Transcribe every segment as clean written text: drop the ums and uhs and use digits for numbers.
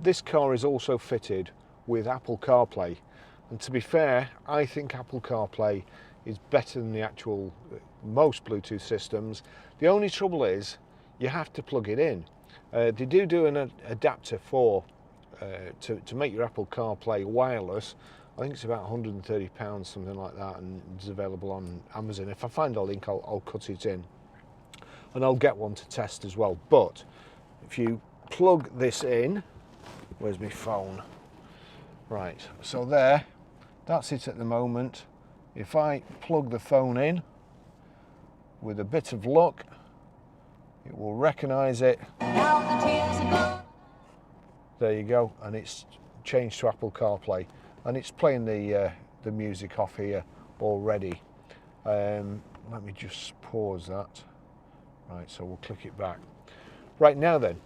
this car is also fitted with Apple CarPlay, and to be fair, I think Apple CarPlay is better than the actual most Bluetooth systems. The only trouble is you have to plug it in. They do an adapter for to make your Apple CarPlay wireless. I think it's about £130, something like that, and it's available on Amazon. If I find a link, I'll cut it in, and I'll get one to test as well. But if you plug this in, where's my phone? Right, so there, that's it at the moment. If I plug the phone in, with a bit of luck, it will recognise it. There you go, and it's changed to Apple CarPlay, and it's playing the music off here already. Let me just pause that. Right, so we'll click it back. Right, now then,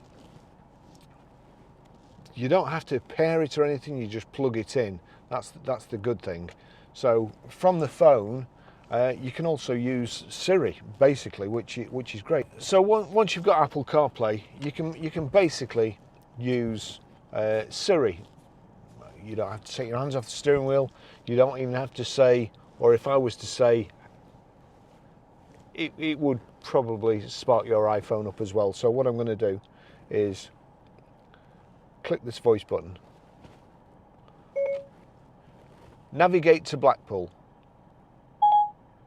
you don't have to pair it or anything, you just plug it in. That's the good thing. So from the phone, you can also use Siri, basically, which is great. So once you've got Apple CarPlay, you can basically use Siri. You don't have to take your hands off the steering wheel. You don't even have to say, or if I was to say, it would probably spark your iPhone up as well. So what I'm going to do is click this voice button. Navigate to Blackpool.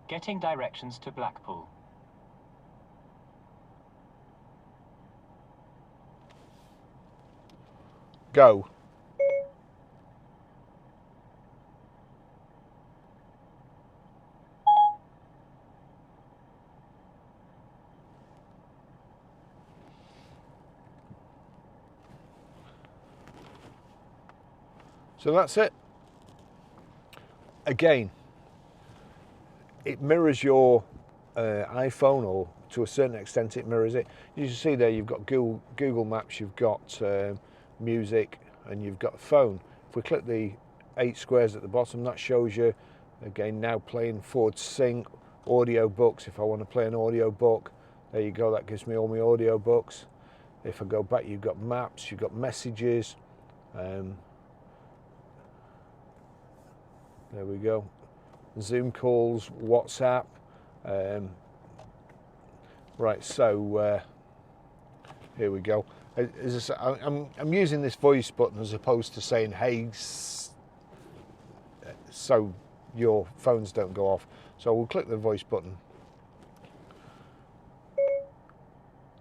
Getting directions to Blackpool. Go. So that's it. Again, it mirrors your iPhone, or to a certain extent it mirrors it. You can see there you've got Google Maps, you've got music, and you've got phone. If we click the 8 squares at the bottom, that shows you, again, now playing Ford Sync, audio books. If I want to play an audio book, there you go, that gives me all my audio books. If I go back, you've got maps, you've got messages. There we go. Zoom calls, WhatsApp. Right, so here we go. As I say, I'm using this voice button as opposed to saying, hey, so your phones don't go off. So we'll click the voice button.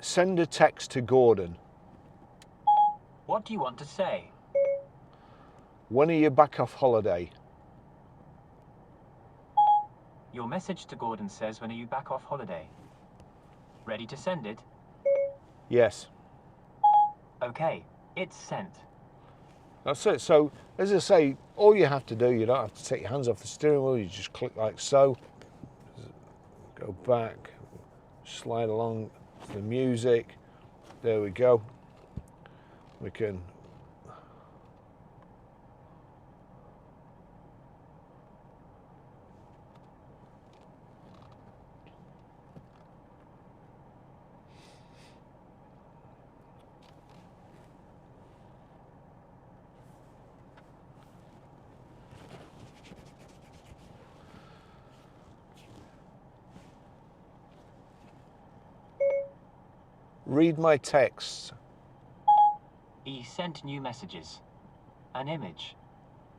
Send a text to Gordon. What do you want to say? When are you back off holiday? Your message to Gordon says, when are you back off holiday? Ready to send it? Yes. Okay, it's sent. That's it. So, as I say, all you have to do, you don't have to take your hands off the steering wheel, you just click like so. Go back, slide along to the music. There we go. We can read my texts. He sent new messages, an image,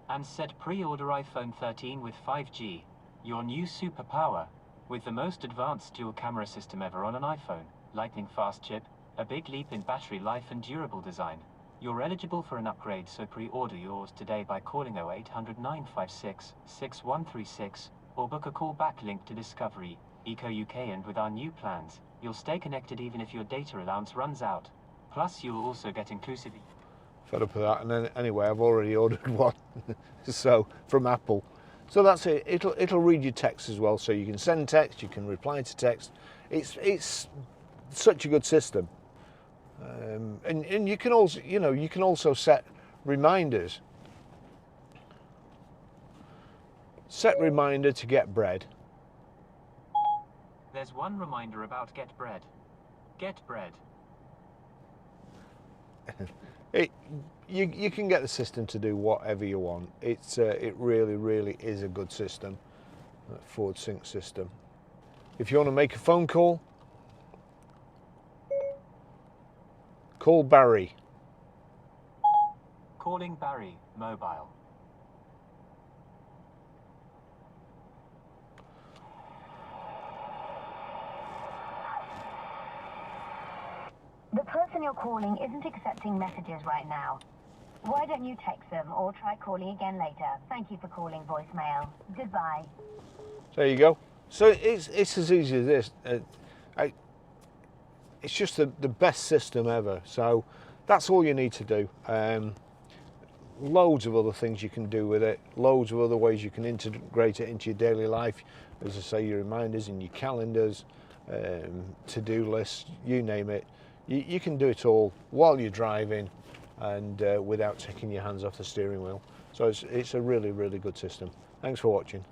and said pre-order iPhone 13 with 5G, your new superpower, with the most advanced dual camera system ever on an iPhone, lightning fast chip, a big leap in battery life and durable design. You're eligible for an upgrade, so pre-order yours today by calling 0800 956 6136 or book a call back link to Discovery, Eco UK, and with our new plans, you'll stay connected even if your data allowance runs out. Plus, you'll also get inclusive... Fed up with that, and then anyway, I've already ordered one, so from Apple. So that's it. It'll read your text as well, so you can send text, you can reply to text. It's such a good system, and you can also, you can also set reminders. Set reminder to get bread. There's one reminder about get bread. Get bread. You can get the system to do whatever you want. It really is a good system, that Ford Sync system. If you want to make a phone call, call Barry. Calling Barry, mobile. The person you're calling isn't accepting messages right now. Why don't you text them or try calling again later? Thank you for calling voicemail. Goodbye. There you go. So it's as easy as this. It's just the best system ever. So that's all you need to do. Loads of other things you can do with it. Loads of other ways you can integrate it into your daily life. As I say, your reminders and your calendars, to-do lists, you name it. You can do it all while you're driving and without taking your hands off the steering wheel. So it's a really good system. Thanks for watching.